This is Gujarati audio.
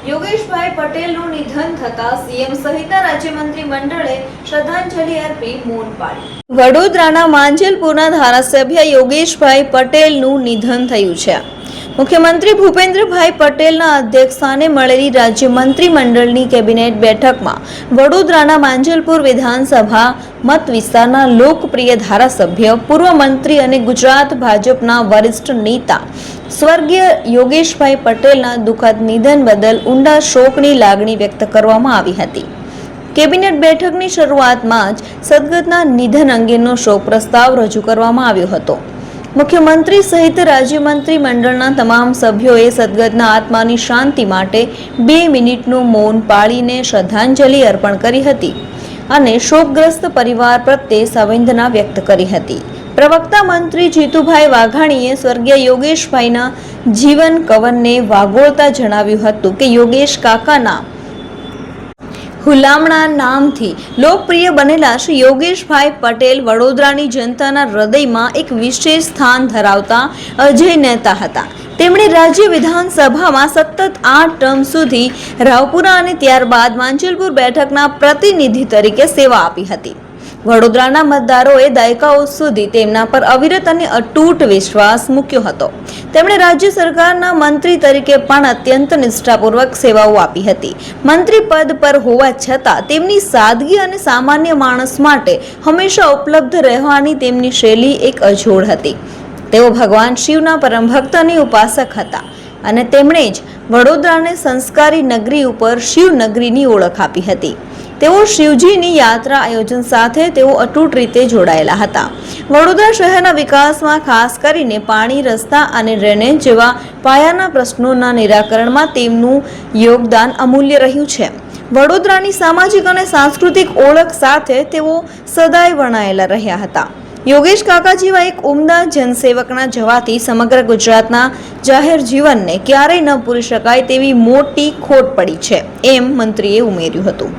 યોગેશભાઈ પટેલનું નિધન થતા સીએમ સહિતના રાજ્યમંત્રી મંડળે શ્રદ્ધાંજલિ અર્પી મૌન પાળ્યું. વડોદરાના માંજલપુરના ધારાસભ્ય યોગેશભાઈ પટેલનું નિધન થયું છે. મુખ્યમંત્રી ભૂપેન્દ્રભાઈ પટેલના અધ્યક્ષસ્થાને મળેલી રાજ્ય મંત્રીમંડળની કેબિનેટ બેઠકમાં વડોદરાના માંજલપુર વિધાનસભા મત વિસ્તારના લોકપ્રિય ધારાસભ્ય, પૂર્વ મંત્રી અને ગુજરાત ભાજપના વરિષ્ઠ નેતા સ્વર્ગીય યોગેશભાઈ પટેલના દુઃખદ નિધન બદલ ઊંડા શોકની લાગણી વ્યક્ત કરવામાં આવી હતી. કેબિનેટ બેઠકની શરૂઆતમાં જ સદગતના નિધન અંગેનો શોક પ્રસ્તાવ રજૂ કરવામાં આવ્યો હતો. મુખ્યમંત્રી સહિત રાજ્યમંત્રી મંડળના તમામ સભ્યોએ સદગતના આત્માની શાંતિ માટે 2 મિનિટનું મૌન પાળીને શ્રદ્ધાંજલિ અર્પણ કરી હતી અને શોકગ્રસ્ત પરિવાર પ્રત્યે સંવેદના વ્યક્ત કરી હતી. પ્રવક્તા મંત્રી જીતુભાઈ વાઘાણીએ સ્વર્ગીય યોગેશભાઈના જીવન કવનને વાગોળતા જણાવ્યું હતું કે યોગેશ કાકાના હુલામણા નામથી લોકપ્રિય બનેલા શ્રી યોગેશભાઈ પટેલ વડોદરાની જનતાના હૃદયમાં એક વિશેષ સ્થાન ધરાવતા અજય નેતા હતા. તેમણે રાજ્ય વિધાનસભામાં સતત 8 ટર્મ સુધી રાવપુરા અને ત્યારબાદ માંજલપુર બેઠકના પ્રતિનિધિ તરીકે સેવા આપી હતી. વડોદરાના મતદારોએ દાયકાઓ સુધી તેમના પર અવિરત અને અતૂટ વિશ્વાસ મૂક્યો હતો. તેમણે રાજ્ય સરકારના મંત્રી તરીકે પણ અત્યંત નિષ્ઠાપૂર્વક સેવાઓ આપી હતી. મંત્રી પદ પર હોવા છતાં તેમની સાદગી અને સામાન્ય માણસ માટે હંમેશા ઉપલબ્ધ રહેવાની તેમની શૈલી એક અજોડ હતી. તેઓ ભગવાન શિવના પરમ ભક્ત અને ઉપાસક હતા અને તેમણે જ વડોદરાને સંસ્કારી નગરી ઉપર શિવ નગરીની ઓળખ આપી હતી. તેઓ શિવજીની યાત્રા આયોજન સાથે તેઓ અતૂટ રીતે જોડાયેલા હતા. વડોદરા શહેરના વિકાસમાં ખાસ કરીને પાણી, રસ્તા અને ડ્રેનેજ જેવા પાયાના પ્રશ્નોના નિરાકરણમાં તેમનું યોગદાન અમૂલ્ય રહ્યું છે. વડોદરાની સામાજિક અને સાંસ્કૃતિક ઓળખ સાથે તેઓ સદાય વણાયેલા રહ્યા હતા. યોગેશ કાકા જેવા એક ઉમદા જનસેવકના જવાથી સમગ્ર ગુજરાતના જાહેર જીવનને ક્યારેય ન પૂરી શકાય તેવી મોટી ખોટ પડી છે, એમ મંત્રીએ ઉમેર્યું હતું.